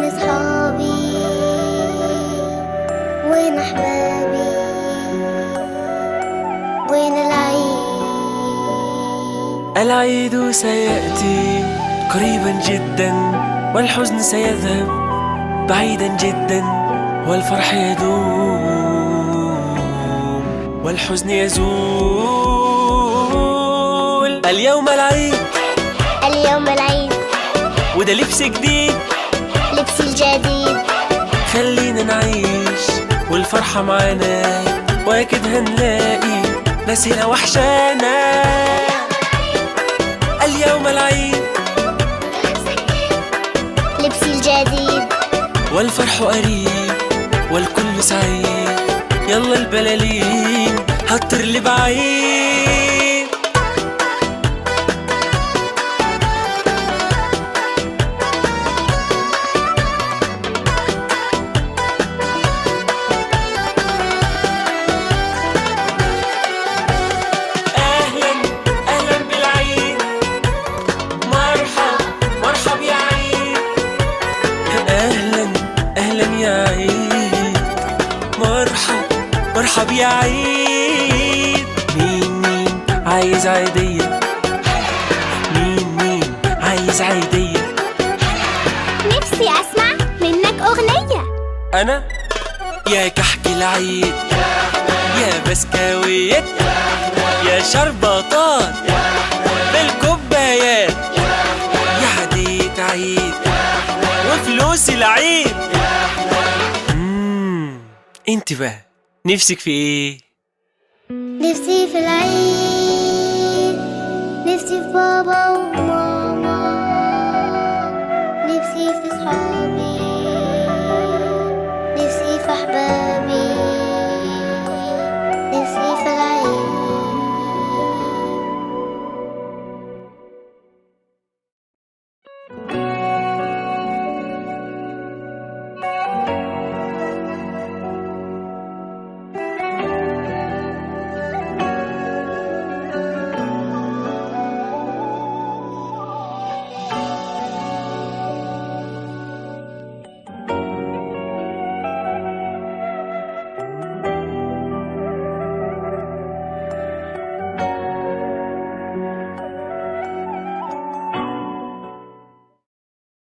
أصحابي؟ وين أحبابي؟ وين العيد؟ العيد سيأتي قريبا جدا، والحزن سيذهب بعيدا جدا، والفرح يدوم والحزن يزول. اليوم العيد، اليوم العيد، وده لبس جديد، لبسي الجديد. خلينا نعيش والفرحة معانا، واكيد هنلاقي ناسينا وحشانا. اليوم العيد، لبسي الجديد، والفرح قريب والكل سعيد. يلا البلالين هتطير لبعيد. أهلا أهلا بالعيد، مرحب مرحب يا عيد. أهلا أهلا يا عيد، مرحب مرحب يا عيد. مين عايز عيدية؟ مين عايز عيدية؟ نفسي أسمع منك أغنية. أنا يا كحك العيد، يا بسكويت، يا شربطات بالكوبايات، يا هدية عيد وفلوس العيد. انت بقى نفسك في ايه؟ نفسي في العيد، نفسي في بابا